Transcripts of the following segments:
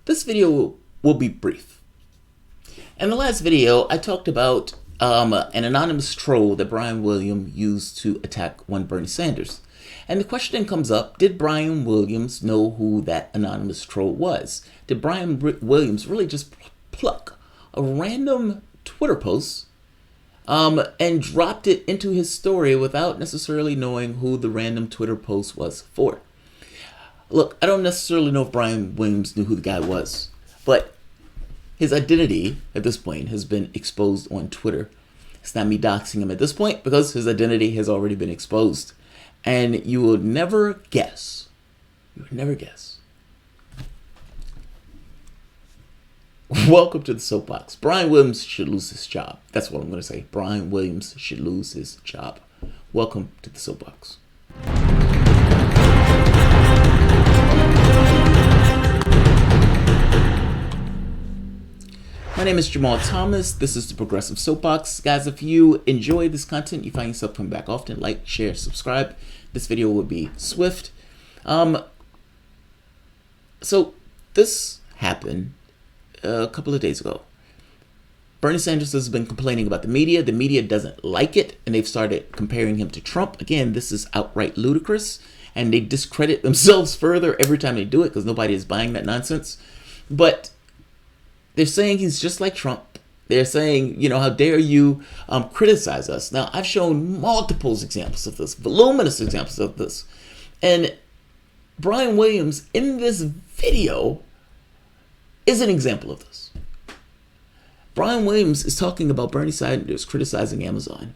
This video will be brief. In the last video, I talked about an anonymous troll that Brian Williams used to attack one Bernie Sanders. And the question comes up, did Brian Williams know who that anonymous troll was? Did Brian Williams really just pluck a random Twitter post and dropped it into his story without necessarily knowing who the random Twitter post was for? Look, I don't necessarily know if Brian Williams knew who the guy was, but his identity at this point has been exposed on Twitter. It's not me doxing him at this point because his identity has already been exposed. And you will never guess. Welcome to the soapbox. Brian Williams should lose his job. That's what I'm going to say. Brian Williams should lose his job. Welcome to the soapbox. My name is Jamarl Thomas. This is the Progressive Soapbox. Guys, if you enjoy this content, you find yourself coming back often, like, share, subscribe. This video will be swift. So this happened a couple of days ago. Bernie Sanders has been complaining about the media. The media doesn't like it, and they've started comparing him to Trump. Again, this is outright ludicrous, and they discredit themselves further every time they do it because nobody is buying that nonsense. But they're saying he's just like Trump. They're saying, how dare you criticize us? Now, I've shown multiple examples of this, voluminous examples of this. And Brian Williams in this video is an example of this. Brian Williams is talking about Bernie Sanders criticizing Amazon.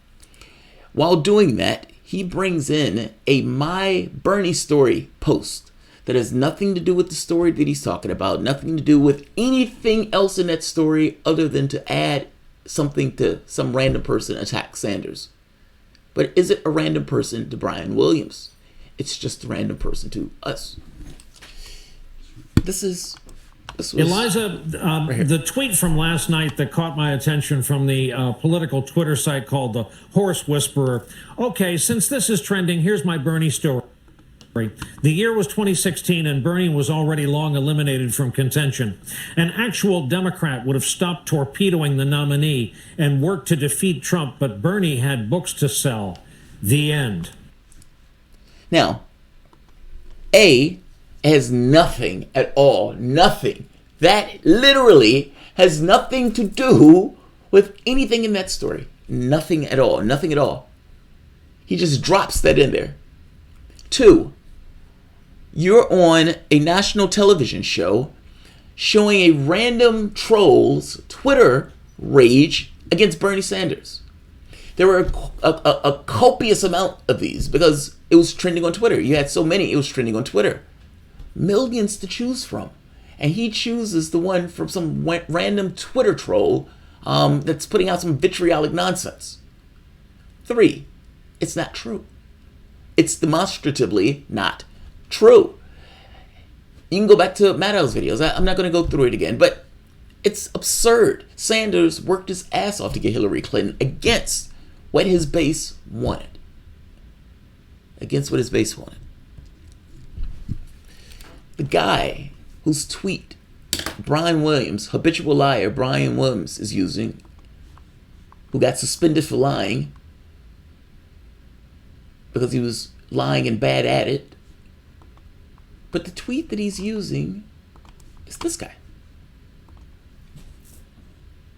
While doing that, he brings in a My Bernie Story post that has nothing to do with the story that he's talking about, nothing to do with anything else in that story other than to add something to some random person attack Sanders. But is it a random person to Brian Williams? It's just a random person to us. This was Eliza, right, the tweet from last night that caught my attention from the political Twitter site called the HoarseWhisperer. Okay, since this is trending, here's my Bernie story. The year was 2016, and Bernie was already long eliminated from contention. An actual Democrat would have stopped torpedoing the nominee and worked to defeat Trump, but Bernie had books to sell. The end. Now, A has nothing at all, nothing. That literally has nothing to do with anything in that story. Nothing at all, nothing at all. He just drops that in there. 2, you're on a national television show showing a random troll's Twitter rage against Bernie Sanders. There were a copious amount of these because it was trending on Twitter. You had so many, it was trending on Twitter. Millions to choose from. And he chooses the one from some random Twitter troll that's putting out some vitriolic nonsense. 3, it's not true. It's demonstratively not true. You can go back to Maddow's videos. I'm not going to go through it again, but it's absurd. Sanders worked his ass off to get Hillary Clinton against what his base wanted. The guy whose tweet Brian Williams, habitual liar Brian Williams, is using, who got suspended for lying because he was lying and bad at it. But the tweet that he's using is this guy.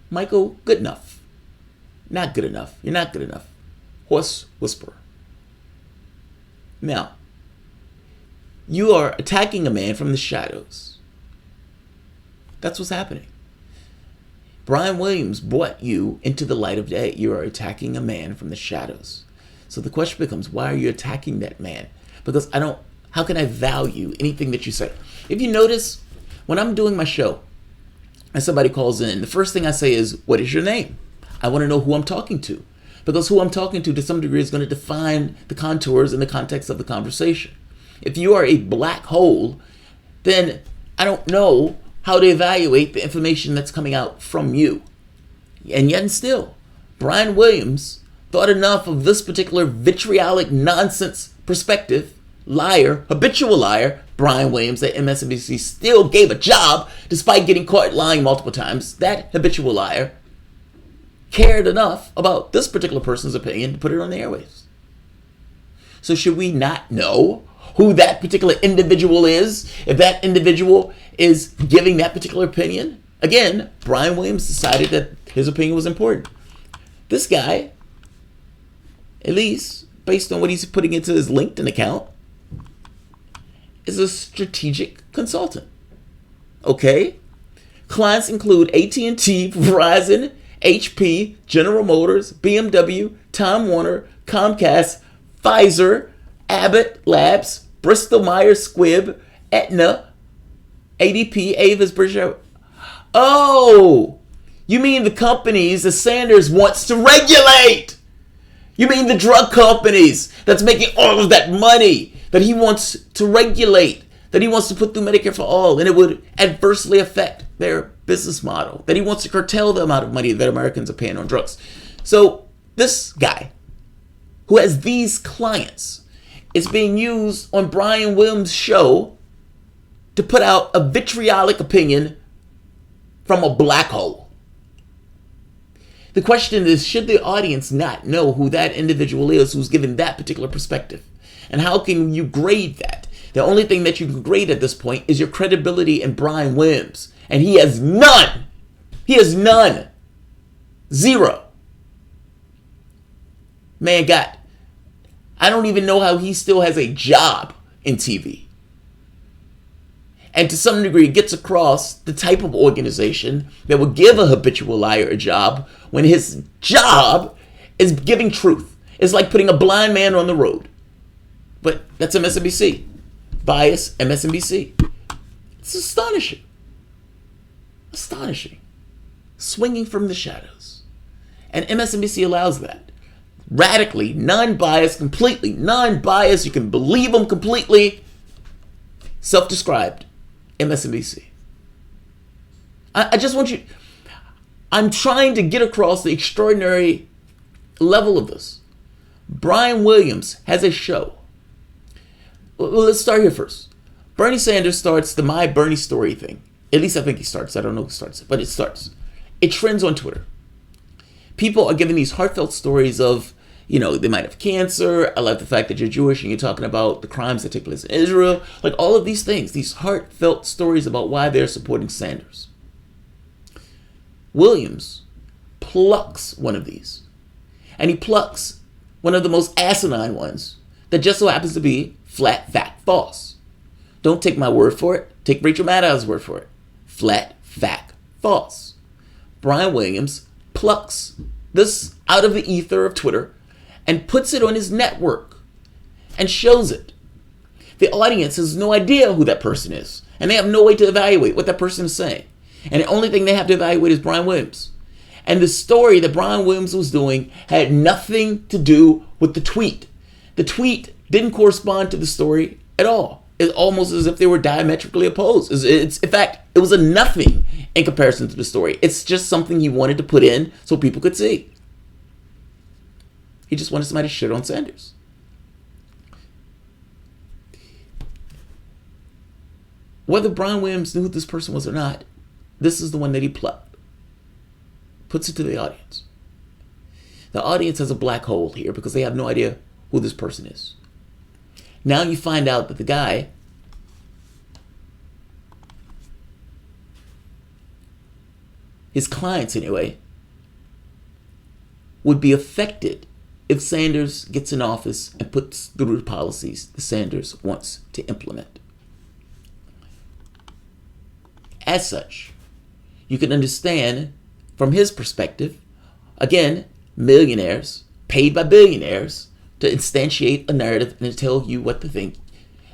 Michael Goodenough. Not good enough. You're not good enough. Horse Whisperer. Now, you are attacking a man from the shadows. That's what's happening. Brian Williams brought you into the light of day. You are attacking a man from the shadows. So the question becomes, why are you attacking that man? Because how can I value anything that you say? If you notice, when I'm doing my show and somebody calls in, the first thing I say is, what is your name? I want to know who I'm talking to. Because who I'm talking to some degree is going to define the contours and the context of the conversation. If you are a black hole, then I don't know how to evaluate the information that's coming out from you. And yet and still, Brian Williams thought enough of this particular vitriolic nonsense perspective, liar, habitual liar, Brian Williams that MSNBC still gave a job despite getting caught lying multiple times, that habitual liar cared enough about this particular person's opinion to put it on the airwaves. So should we not know who that particular individual is if that individual is giving that particular opinion? Again, Brian Williams decided that his opinion was important. This guy, at least based on what he's putting into his LinkedIn account, is a strategic consultant. Okay? Clients include AT&T, Verizon, HP, General Motors, BMW, Time Warner, Comcast, Pfizer, Abbott Labs, Bristol Myers Squibb, Aetna, ADP, Avis, British Airways. Oh, you mean the companies that Sanders wants to regulate? You mean the drug companies that's making all of that money that he wants to regulate, that he wants to put through Medicare for all, and it would adversely affect their business model, that he wants to curtail the amount of money that Americans are paying on drugs. So this guy, who has these clients, is being used on Brian Williams' show to put out a vitriolic opinion from a black hole. The question is, should the audience not know who that individual is who's given that particular perspective? And how can you grade that? The only thing that you can grade at this point is your credibility in Brian Williams. And he has none. He has none. Zero. Man, I don't even know how he still has a job in TV. And to some degree, it gets across the type of organization that would give a habitual liar a job when his job is giving truth. It's like putting a blind man on the road. But that's MSNBC. Bias, MSNBC. It's astonishing. Astonishing. Swinging from the shadows. And MSNBC allows that. Radically, non-biased, completely non-biased. You can believe them completely. Self-described. MSNBC. I just want you... I'm trying to get across the extraordinary level of this. Brian Williams has a show. Well, let's start here first. Bernie Sanders starts the My Bernie Story thing. At least I think he starts. I don't know who starts it, but it starts. It trends on Twitter. People are giving these heartfelt stories of, they might have cancer. I love the fact that you're Jewish and you're talking about the crimes that take place in Israel. Like all of these things, these heartfelt stories about why they're supporting Sanders. Williams plucks one of these. And he plucks one of the most asinine ones that just so happens to be flat, fact, false. Don't take my word for it. Take Rachel Maddow's word for it. Flat, fact, false. Brian Williams plucks this out of the ether of Twitter and puts it on his network and shows it. The audience has no idea who that person is, and they have no way to evaluate what that person is saying. And the only thing they have to evaluate is Brian Williams. And the story that Brian Williams was doing had nothing to do with the tweet. The tweet didn't correspond to the story at all. It's almost as if they were diametrically opposed. In fact, it was a nothing in comparison to the story. It's just something he wanted to put in so people could see. He just wanted somebody to shit on Sanders. Whether Brian Williams knew who this person was or not, this is the one that he plucked. Puts it to the audience. The audience has a black hole here because they have no idea who this person is. Now you find out that the guy his clients anyway, would be affected if Sanders gets in office and puts through the policies that Sanders wants to implement. As such, you can understand from his perspective, again, millionaires paid by billionaires to instantiate a narrative and to tell you what to think.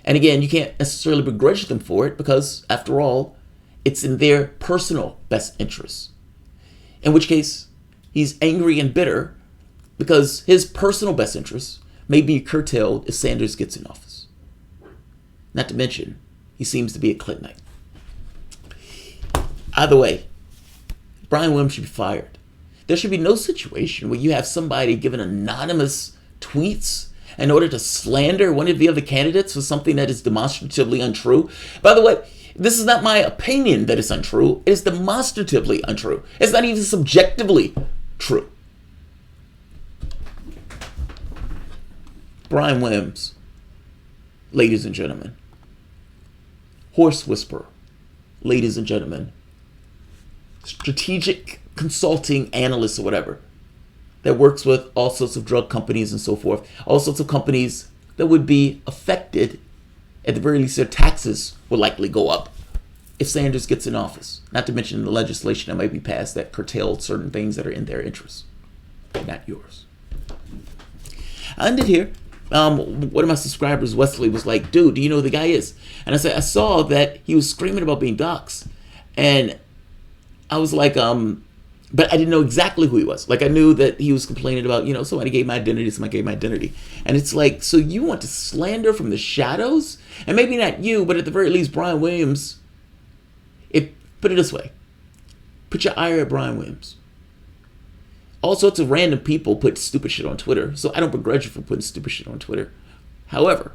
And again, you can't necessarily begrudge them for it because, after all, it's in their personal best interests. In which case, he's angry and bitter because his personal best interests may be curtailed if Sanders gets in office. Not to mention, he seems to be a Clintonite. Either way, Brian Williams should be fired. There should be no situation where you have somebody giving anonymous tweets in order to slander one of the other candidates for something that is demonstratively untrue. By the way, this is not my opinion that it's untrue. It is demonstratively untrue. It's not even subjectively true. Brian Williams, ladies and gentlemen. Horse Whisperer, ladies and gentlemen. Strategic consulting analyst or whatever that works with all sorts of drug companies and so forth. All sorts of companies that would be affected. At the very least, their taxes will likely go up if Sanders gets in office. Not to mention the legislation that might be passed that curtailed certain things that are in their interests, not yours. I ended here. One of my subscribers, Wesley, was like, dude, do you know who the guy is? And I said, I saw that he was screaming about being doxxed. And I was like, but I didn't know exactly who he was. Like, I knew that he was complaining about, somebody gave my identity. And it's like, so you want to slander from the shadows? And maybe not you, but at the very least, Brian Williams. Put it this way. Put your ire at Brian Williams. All sorts of random people put stupid shit on Twitter, so I don't begrudge you for putting stupid shit on Twitter. However,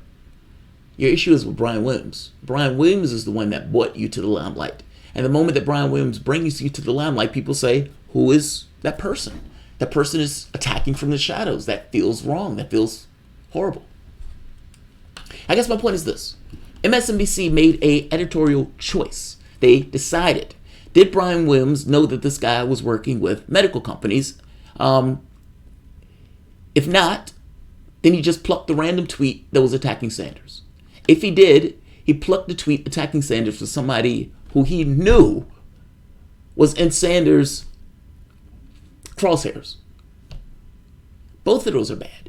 your issue is with Brian Williams. Brian Williams is the one that brought you to the limelight. And the moment that Brian Williams brings you to the limelight, people say, who is that person? That person is attacking from the shadows. That feels wrong. That feels horrible. I guess my point is this. MSNBC made an editorial choice. They decided. Did Brian Williams know that this guy was working with medical companies? If not, then he just plucked the random tweet that was attacking Sanders. If he did, he plucked the tweet attacking Sanders for somebody who he knew was in Sanders' crosshairs. Both of those are bad.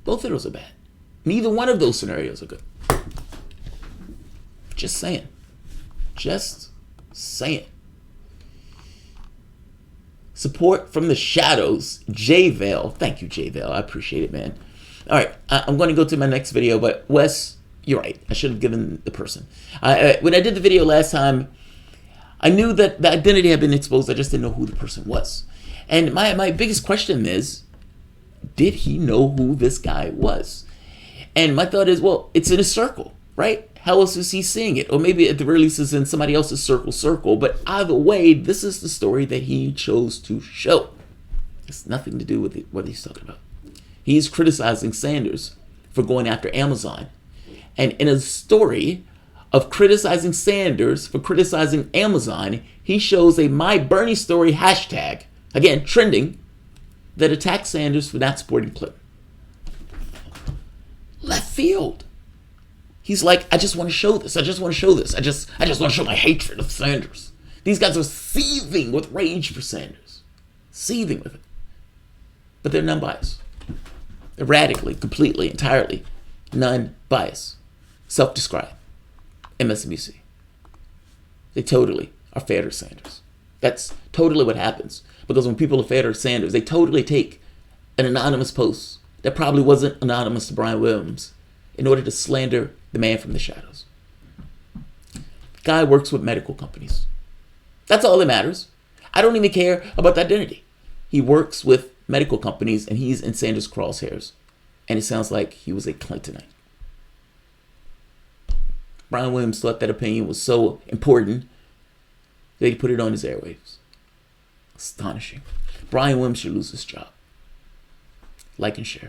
Both of those are bad. Neither one of those scenarios are good. Just saying. Just saying. Support from the shadows. J-Vale. Thank you, J-Vale. I appreciate it, man. All right. I'm going to go to my next video, but Wes, you're right. I should have given the person. When I did the video last time, I knew that the identity had been exposed. I just didn't know who the person was. And my biggest question is, did he know who this guy was? And my thought is, well, it's in a circle, right? How else is he seeing it? Or maybe at the very least it's in somebody else's circle. But either way, this is the story that he chose to show. It's nothing to do with what he's talking about. He's criticizing Sanders for going after Amazon. And in a story of criticizing Sanders for criticizing Amazon, he shows a My Bernie Story hashtag, again, trending, that attacks Sanders for not supporting Clinton. Left field. He's like, I just want to show this. I just want to show this. I just want to show my hatred of Sanders. These guys are seething with rage for Sanders. Seething with it. But they're non-biased. They're radically, completely, entirely non-biased. Self-described. MSNBC. They totally are fair to Sanders. That's totally what happens. Because when people are fair to Sanders, they totally take an anonymous post that probably wasn't anonymous to Brian Williams in order to slander the man from the shadows. Guy works with medical companies. That's all that matters. I don't even care about the identity. He works with medical companies and he's in Sanders' crosshairs. And it sounds like he was a Clintonite. Brian Williams thought that opinion was so important that he put it on his airwaves. Astonishing. Brian Williams should lose his job. Like and share.